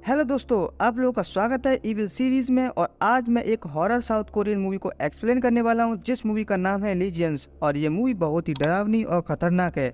Hello दोस्तों, आप लोगों का स्वागत है इविल सीरीज में। और आज मैं एक हॉरर साउथ कोरियन मूवी को एक्सप्लेन करने वाला हूं, जिस मूवी का नाम है लीजियंस। और ये मूवी बहुत ही डरावनी और खतरनाक है।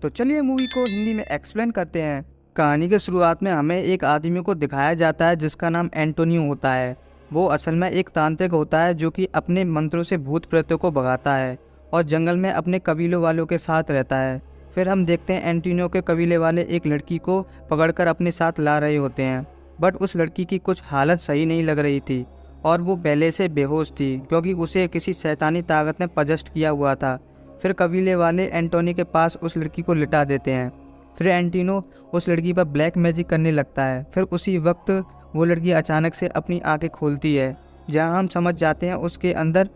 तो चलिए मूवी को हिंदी में एक्सप्लेन करते हैं। कहानी के शुरुआत में हमें एक आदमी को दिखाया जाता है जिसका नाम एंटोनियो होता है। वो असल में एक तांत्रिक होता है जो कि अपने मंत्रों से भूत प्रेतों को भगाता है और जंगल में अपने कबीलों वालों के साथ रहता है। फिर हम देखते हैं एंटोनियो के कबीले वाले एक लड़की को पकड़कर अपने साथ ला रहे होते हैं, बट उस लड़की की कुछ हालत सही नहीं लग रही थी और वो पहले से बेहोश थी क्योंकि उसे किसी शैतानी ताकत ने पजस्ट किया हुआ था। फिर कबीले वाले एंटोनी के पास उस लड़की को लिटा देते हैं। फिर एंटिनो उस लड़की पर ब्लैक मैजिक करने लगता है। फिर उसी वक्त वो लड़की अचानक से अपनी आंखें खोलती है, जहां हम समझ जाते हैं उसके अंदर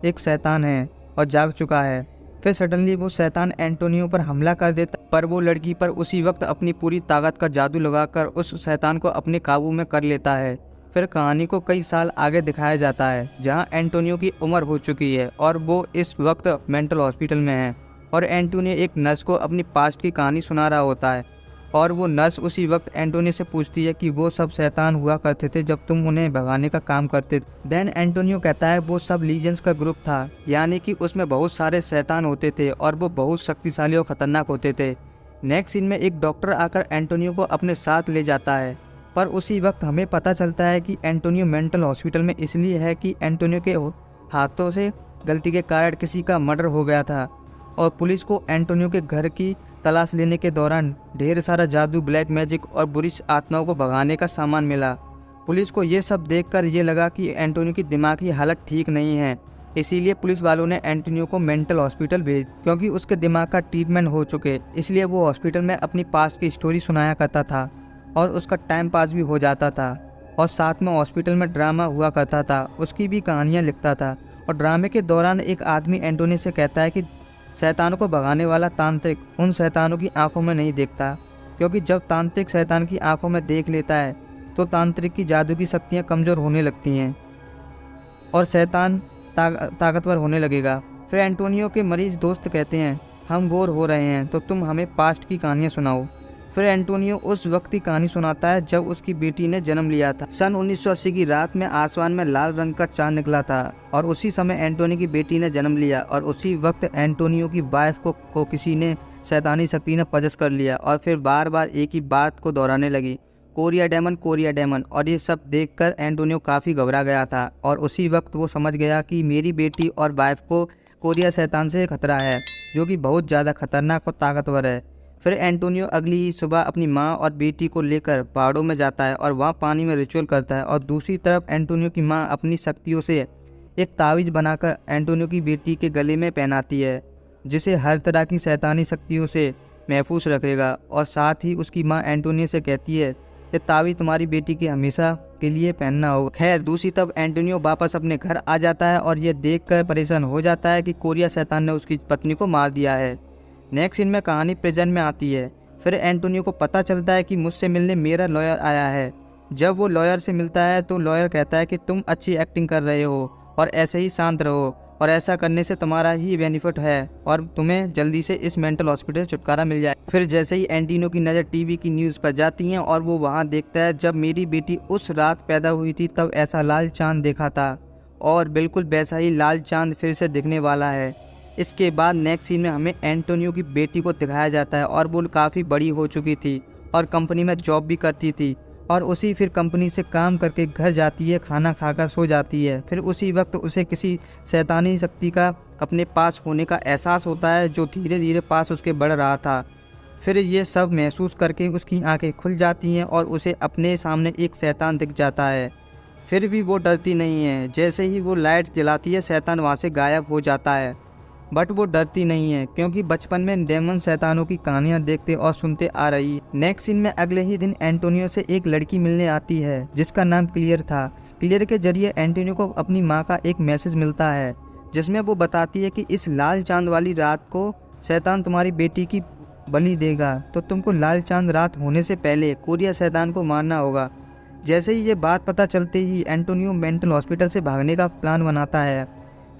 एक शैतान है और जाग चुका है। फिर सडनली वो शैतान एंटोनियो पर हमला कर देता, पर वो लड़की पर उसी वक्त अपनी पूरी ताकत का जादू लगाकर उस शैतान को अपने काबू में कर लेता है। फिर कहानी को कई साल आगे दिखाया जाता है, जहां एंटोनियो की उम्र हो चुकी है और वो इस वक्त मेंटल हॉस्पिटल में है। और एंटोनियो एक नर्स को अपनी पास्ट की कहानी सुना रहा होता है और वो नर्स उसी वक्त एंटोनियो से पूछती है कि वो सब शैतान हुआ करते थे जब तुम उन्हें भगाने का काम करते थे। देन एंटोनियो कहता है वो सब लीजेंड्स का ग्रुप था, यानी कि उसमें बहुत सारे शैतान होते थे और वो बहुत शक्तिशाली और खतरनाक होते थे। नेक्स्ट सीन में एक डॉक्टर आकर एंटोनियो को अपने साथ ले जाता है, पर उसी वक्त हमें पता चलता है कि एंटोनियो मेंटल हॉस्पिटल में इसलिए है कि एंटोनियो के हाथों से गलती के कारण किसी का मर्डर हो गया था। और पुलिस को एंटोनियो के घर की तलाश लेने के दौरान ढेर सारा जादू, ब्लैक मैजिक और बुरी आत्माओं को भगाने का सामान मिला। पुलिस को ये सब देखकर ये लगा कि एंटोनियो की दिमागी हालत ठीक नहीं है, इसीलिए पुलिस वालों ने एंटोनियो को मेंटल हॉस्पिटल भेज, क्योंकि उसके दिमाग का ट्रीटमेंट हो चुके। इसलिए वो हॉस्पिटल में अपनी पास्ट की स्टोरी सुनाया करता था और उसका टाइम पास भी हो जाता था। और साथ में हॉस्पिटल में ड्रामा हुआ करता था, उसकी भी कहानियाँ लिखता था। और ड्रामे के दौरान एक आदमी एंटोनियो से कहता है कि शैतानों को भगाने वाला तांत्रिक उन शैतानों की आंखों में नहीं देखता, क्योंकि जब तांत्रिक शैतान की आंखों में देख लेता है तो तांत्रिक की जादू की शक्तियाँ कमज़ोर होने लगती हैं और शैतान ताकतवर होने लगेगा। फिर एंटोनियो के मरीज दोस्त कहते हैं हम बोर हो रहे हैं तो तुम हमें पास्ट की कहानियाँ सुनाओ। फिर एंटोनियो उस वक्त की कहानी सुनाता है जब उसकी बेटी ने जन्म लिया था। सन 1980 की रात में आसमान में लाल रंग का चांद निकला था और उसी समय एंटोनियो की बेटी ने जन्म लिया। और उसी वक्त एंटोनियो की वाइफ को किसी ने शैतानी शक्ति ने पजस कर लिया और फिर बार बार एक ही बात को दोहराने लगी, कोरिया डेमन, कोरिया डेमन। और ये सब देखकर एंटोनियो काफ़ी घबरा गया था और उसी वक्त वो समझ गया कि मेरी बेटी और वाइफ को कोरिया शैतान से खतरा है, जो कि बहुत ज़्यादा खतरनाक और ताकतवर है। फिर एंटोनियो अगली ही सुबह अपनी माँ और बेटी को लेकर पहाड़ों में जाता है और वहाँ पानी में रिचुअल करता है। और दूसरी तरफ एंटोनियो की माँ अपनी शक्तियों से एक तावीज़ बनाकर एंटोनियो की बेटी के गले में पहनाती है, जिसे हर तरह की शैतानी शक्तियों से महफूज रखेगा। और साथ ही उसकी माँ एंटोनियो से कहती है ये तावीज़ तुम्हारी बेटी की हमेशा के लिए पहनना होगा। खैर, दूसरी तरफ एंटोनियो वापस अपने घर आ जाता है और ये देखकर परेशान हो जाता है कि कोरिया शैतान ने उसकी पत्नी को मार दिया है। नेक्स्ट सीन में कहानी प्रेजेंट में आती है। फिर एंटोनियो को पता चलता है कि मुझसे मिलने मेरा लॉयर आया है। जब वो लॉयर से मिलता है तो लॉयर कहता है कि तुम अच्छी एक्टिंग कर रहे हो और ऐसे ही शांत रहो और ऐसा करने से तुम्हारा ही बेनिफिट है और तुम्हें जल्दी से इस मेंटल हॉस्पिटल से छुटकारा मिल जाए। फिर जैसे ही एंटोनियो की नज़र टीवी की न्यूज़ पर जाती है और वो वहाँ देखता है जब मेरी बेटी उस रात पैदा हुई थी तब ऐसा लाल चांद देखा था और बिल्कुल वैसा ही लाल चांद फिर से दिखने वाला है। इसके बाद नेक्स्ट सीन में हमें एंटोनियो की बेटी को दिखाया जाता है और वो काफ़ी बड़ी हो चुकी थी और कंपनी में जॉब भी करती थी और उसी फिर कंपनी से काम करके घर जाती है, खाना खाकर सो जाती है। फिर उसी वक्त उसे किसी शैतानी शक्ति का अपने पास होने का एहसास होता है, जो धीरे धीरे पास उसके बढ़ रहा था। फिर ये सब महसूस करके उसकी आंखें खुल जाती हैं और उसे अपने सामने एक शैतान दिख जाता है। फिर भी वो डरती नहीं है। जैसे ही वो लाइट जलाती है शैतान वहाँ से गायब हो जाता है, बट वो डरती नहीं है क्योंकि बचपन में डेमन शैतानों की कहानियां देखते और सुनते आ रही। नेक्स्ट सीन में अगले ही दिन एंटोनियो से एक लड़की मिलने आती है जिसका नाम क्लियर था। क्लियर के जरिए एंटोनियो को अपनी माँ का एक मैसेज मिलता है जिसमें वो बताती है कि इस लाल चांद वाली रात को शैतान तुम्हारी बेटी की बलि देगा, तो तुमको लाल चांद रात होने से पहले कोरिया शैतान को मारना होगा। जैसे ही ये बात पता चलते ही एंटोनियो मेंटल हॉस्पिटल से भागने का प्लान बनाता है।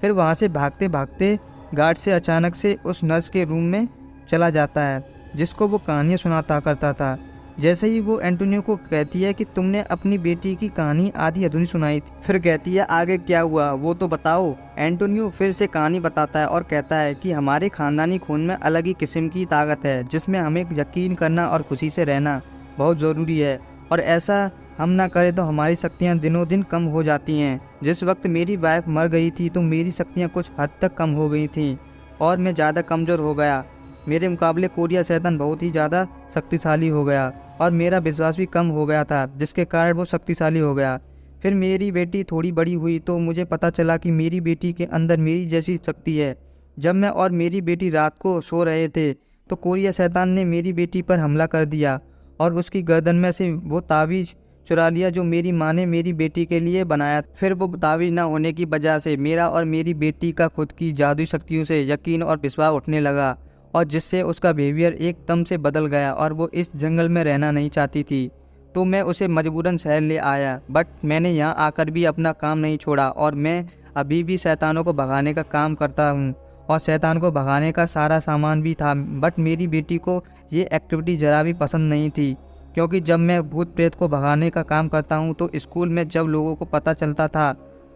फिर वहाँ से भागते भागते गार्ड से अचानक से उस नर्स के रूम में चला जाता है जिसको वो कहानियाँ सुनाता करता था। जैसे ही वो एंटोनियो को कहती है कि तुमने अपनी बेटी की कहानी आधी अधूरी सुनाई थी। फिर कहती है आगे क्या हुआ वो तो बताओ। एंटोनियो फिर से कहानी बताता है और कहता है कि हमारे खानदानी खून में अलग ही किस्म की ताकत है जिसमें हमें यकीन करना और खुशी से रहना बहुत ज़रूरी है, और ऐसा हम ना करें तो हमारी शक्तियाँ दिनों दिन कम हो जाती हैं। जिस वक्त मेरी वाइफ मर गई थी तो मेरी शक्तियाँ कुछ हद तक कम हो गई थीं और मैं ज़्यादा कमज़ोर हो गया। मेरे मुकाबले कोरिया शैतान बहुत ही ज़्यादा शक्तिशाली हो गया और मेरा विश्वास भी कम हो गया था, जिसके कारण वो शक्तिशाली हो गया। फिर मेरी बेटी थोड़ी बड़ी हुई तो मुझे पता चला कि मेरी बेटी के अंदर मेरी जैसी शक्ति है। जब मैं और मेरी बेटी रात को सो रहे थे तो कोरिया शैतान ने मेरी बेटी पर हमला कर दिया और उसकी गर्दन में से वो तावीज़ चुरा लिया जो मेरी माँ ने मेरी बेटी के लिए बनाया। फिर वो तावीज़ ना होने की वजह से मेरा और मेरी बेटी का खुद की जादुई शक्तियों से यकीन और विश्वास उठने लगा, और जिससे उसका बिहेवियर एकदम से बदल गया और वो इस जंगल में रहना नहीं चाहती थी। तो मैं उसे मजबूरन शहर ले आया, बट मैंने यहाँ आकर भी अपना काम नहीं छोड़ा और मैं अभी भी शैतानों को भगाने का काम करता हूँ और शैतान को भगाने का सारा सामान भी था। बट मेरी बेटी को ये एक्टिविटी ज़रा भी पसंद नहीं थी, क्योंकि जब मैं भूत प्रेत को भगाने का काम करता हूँ तो स्कूल में जब लोगों को पता चलता था,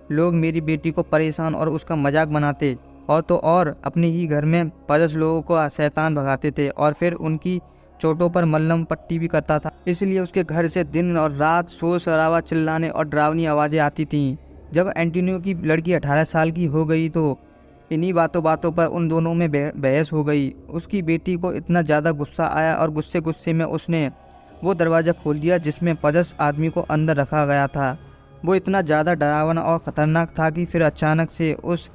लोग मेरी बेटी को परेशान और उसका मजाक बनाते, और तो और अपने ही घर में 50 लोगों को शैतान भगाते थे और फिर उनकी चोटों पर मल्लम पट्टी भी करता था। इसलिए उसके घर से दिन और रात शोर शराबा, चिल्लाने और डरावनी आवाज़ें आती थीं। जब एंटोनियो की लड़की 18 साल की हो गई तो इन्हीं बातों बातों पर उन दोनों में बहस हो गई। उसकी बेटी को इतना ज़्यादा गुस्सा आया और गुस्से गुस्से में उसने वो दरवाज़ा खोल दिया जिसमें 50 आदमी को अंदर रखा गया था। वो इतना ज़्यादा डरावना और ख़तरनाक था कि फिर अचानक से उस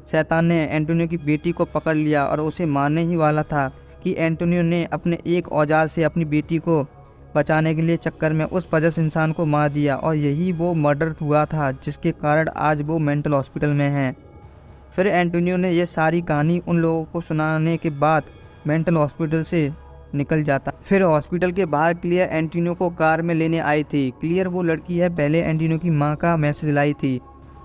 शैतान ने एंटोनियो की बेटी को पकड़ लिया और उसे मारने ही वाला था कि एंटोनियो ने अपने एक औजार से अपनी बेटी को बचाने के लिए चक्कर में उस 50 इंसान को मार दिया, और यही वो मर्डर हुआ था जिसके कारण आज वो मेंटल हॉस्पिटल में हैं। फिर एंटोनियो ने ये सारी कहानी उन लोगों को सुनाने के बाद मेंटल हॉस्पिटल से निकल जाता। फिर हॉस्पिटल के बाहर क्लियर एंटोनियो को कार में लेने आई थी। क्लियर वो लड़की है पहले एंटोनियो की माँ का मैसेज लाई थी।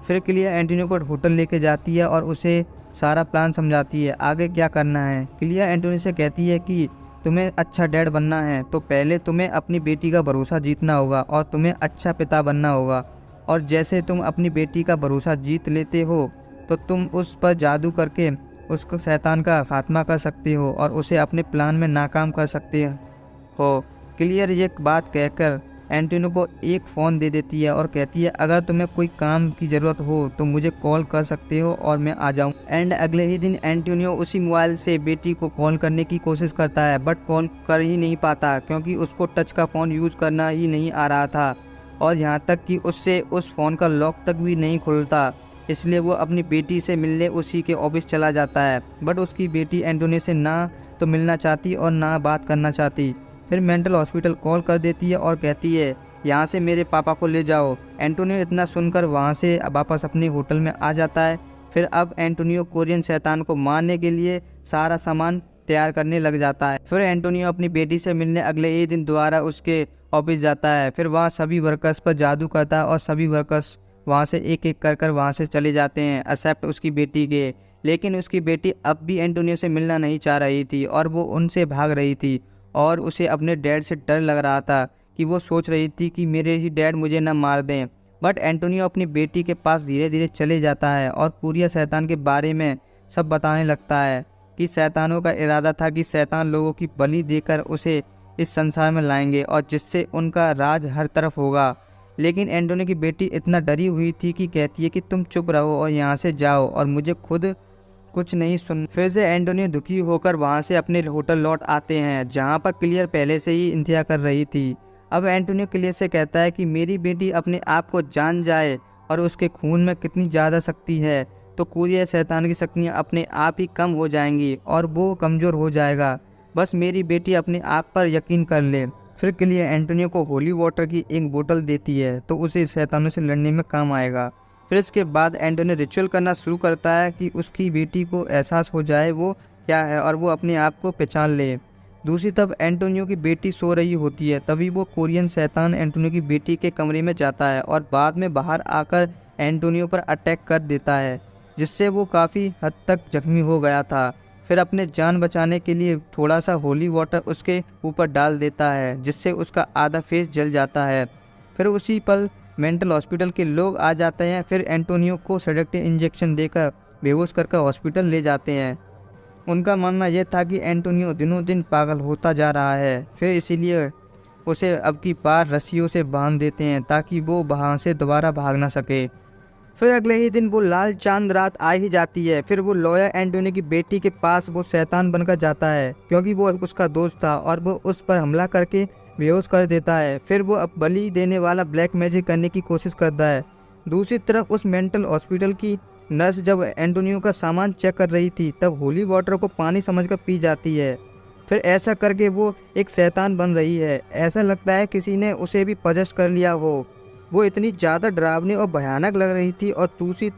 फिर क्लियर एंटोनियो को होटल लेके जाती है और उसे सारा प्लान समझाती है आगे क्या करना है। क्लियर एंटोनियो से कहती है कि तुम्हें अच्छा डैड बनना है तो पहले तुम्हें अपनी बेटी का भरोसा जीतना होगा और तुम्हें अच्छा पिता बनना होगा, और जैसे तुम अपनी बेटी का भरोसा जीत लेते हो तो तुम उस पर जादू करके उसको शैतान का खात्मा कर सकते हो और उसे अपने प्लान में नाकाम कर सकते हो। क्लियर ये बात कहकर एंटोनियो को एक फ़ोन दे देती है और कहती है अगर तुम्हें कोई काम की ज़रूरत हो तो मुझे कॉल कर सकते हो और मैं आ जाऊँ। एंड अगले ही दिन एंटोनियो उसी मोबाइल से बेटी को कॉल करने की कोशिश करता है, बट कॉल कर ही नहीं पाता क्योंकि उसको टच का फ़ोन यूज़ करना ही नहीं आ रहा था, और यहाँ तक कि उससे उस फ़ोन का लॉक तक भी नहीं खुलता। इसलिए वो अपनी बेटी से मिलने उसी के ऑफिस चला जाता है, बट उसकी बेटी एंटोनियो से ना तो मिलना चाहती और ना बात करना चाहती। फिर मेंटल हॉस्पिटल कॉल कर देती है और कहती है यहाँ से मेरे पापा को ले जाओ। एंटोनियो इतना सुनकर वहाँ से वापस अपने होटल में आ जाता है। फिर अब एंटोनियो कोरियन शैतान को मारने के लिए सारा सामान तैयार करने लग जाता है। फिर एंटोनियो अपनी बेटी से मिलने अगले ही दिन दोबारा उसके ऑफिस जाता है। फिर वहाँ सभी वर्कर्स पर जादू करता है और सभी वर्कर्स वहाँ से एक एक कर वहाँ से चले जाते हैं एक्सेप्ट उसकी बेटी के। लेकिन उसकी बेटी अब भी एंटोनियो से मिलना नहीं चाह रही थी और वो उनसे भाग रही थी, और उसे अपने डैड से डर लग रहा था कि वो सोच रही थी कि मेरे ही डैड मुझे ना मार दें। बट एंटोनियो अपनी बेटी के पास धीरे धीरे चले जाता है और कोरिया शैतान के बारे में सब बताने लगता है कि शैतानों का इरादा था कि शैतान लोगों की बलि देकर उसे इस संसार में लाएंगे और जिससे उनका राज हर तरफ होगा। लेकिन एंटोनियो की बेटी इतना डरी हुई थी कि कहती है कि तुम चुप रहो और यहाँ से जाओ और मुझे खुद कुछ नहीं सुन। फिर से एंटोनियो दुखी होकर वहाँ से अपने होटल लौट आते हैं जहाँ पर क्लियर पहले से ही इंतजार कर रही थी। अब एंटोनियो क्लियर से कहता है कि मेरी बेटी अपने आप को जान जाए और उसके खून में कितनी ज़्यादा शक्ति है तो कोरिया शैतान की शक्तियाँ अपने आप ही कम हो जाएंगी और वो कमज़ोर हो जाएगा। बस मेरी बेटी अपने आप पर यकीन कर ले। फिर क्लियर एंटोनियो को होली वाटर की एक बोतल देती है तो उसे शैतानों से लड़ने में काम आएगा। फिर इसके बाद एंटोनियो रिचुअल करना शुरू करता है कि उसकी बेटी को एहसास हो जाए वो क्या है और वो अपने आप को पहचान ले। दूसरी तरफ एंटोनियो की बेटी सो रही होती है, तभी वो कोरियन शैतान एंटोनियो की बेटी के कमरे में जाता है और बाद में बाहर आकर एंटोनियो पर अटैक कर देता है, जिससे वो काफ़ी हद तक जख्मी हो गया था। फिर अपने जान बचाने के लिए थोड़ा सा होली वाटर उसके ऊपर डाल देता है, जिससे उसका आधा फेस जल जाता है। फिर उसी पल मेंटल हॉस्पिटल के लोग आ जाते हैं। फिर एंटोनियो को सेडेक्टिव इंजेक्शन देकर बेहोश करके हॉस्पिटल ले जाते हैं। उनका मानना यह था कि एंटोनियो दिनों दिन पागल होता जा रहा है, फिर इसीलिए उसे अब की बार रस्सियों से बांध देते हैं ताकि वो वहाँ से दोबारा भाग ना सके। फिर अगले ही दिन वो लाल चांद रात आ ही जाती है। फिर वो लॉयर एंटोनियो की बेटी के पास वो शैतान बनकर जाता है, क्योंकि वो उसका दोस्त था, और वो उस पर हमला करके बेहोश कर देता है। फिर वो अब बलि देने वाला ब्लैक मैजिक करने की कोशिश करता है। दूसरी तरफ उस मेंटल हॉस्पिटल की नर्स जब एंटोनियो का सामान चेक कर रही थी, तब होली वाटर को पानी समझकर पी जाती है। फिर ऐसा करके वो एक शैतान बन रही है। ऐसा लगता है किसी ने उसे भी पजेस्ट कर लिया हो। वो इतनी ज़्यादा डरावनी और भयानक लग रही थी और दूसरी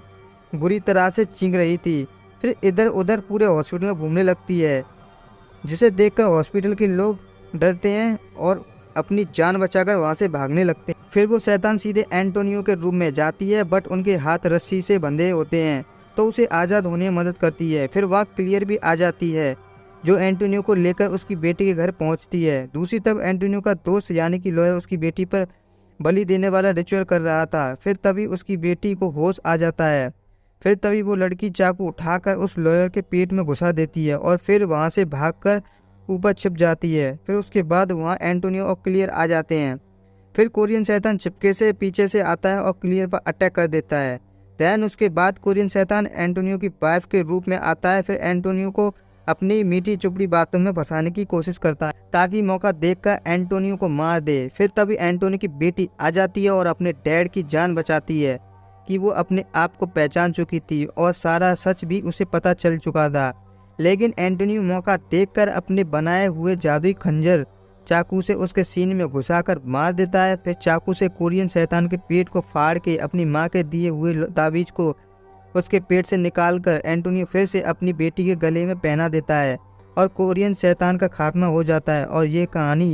बुरी तरह से चीख रही थी। फिर इधर उधर पूरे हॉस्पिटल में घूमने लगती है, जिसे देखकर हॉस्पिटल के लोग डरते हैं और अपनी जान बचाकर वहाँ से भागने लगते हैं। फिर वो शैतान सीधे एंटोनियो के रूम में जाती है, बट उनके हाथ रस्सी से बंधे होते हैं, तो उसे आज़ाद होने में मदद करती है। फिर वहाँ क्लियर भी आ जाती है, जो एंटोनियो को लेकर उसकी बेटी के घर पहुँचती है। दूसरी तरफ एंटोनियो का दोस्त यानी कि लॉयर उसकी बेटी पर बलि देने वाला रिचुअल कर रहा था। फिर तभी उसकी बेटी को होश आ जाता है। फिर तभी वो लड़की चाकू उठाकर उस लॉयर के पेट में घुसा देती है और फिर वहाँ से भागकर ऊपर छिप जाती है। फिर उसके बाद वहाँ एंटोनियो और क्लियर आ जाते हैं। फिर कोरियन शैतान चिपके से पीछे से आता है और क्लियर पर अटैक कर देता है। दैन उसके बाद कोरियन शैतान एंटोनियो की वाइफ के रूप में आता है। फिर एंटोनियो को अपनी मीठी चुपड़ी बातों में फंसाने की कोशिश करता है ताकि मौका देखकर एंटोनियो को मार दे। फिर तभी एंटोनियो की बेटी आ जाती है और अपने डैड की जान बचाती है कि वो अपने आप को पहचान चुकी थी और सारा सच भी उसे पता चल चुका था। लेकिन एंटोनियो मौका देखकर अपने बनाए हुए जादुई खंजर चाकू से उसके सीने में घुसाकर मार देता है। फिर चाकू से कोरियन शैतान के पेट को फाड़ के अपनी माँ के दिए हुए ताबीज को उसके पेट से निकालकर एंटोनियो फिर से अपनी बेटी के गले में पहना देता है और कोरियन शैतान का खात्मा हो जाता है। और ये कहानी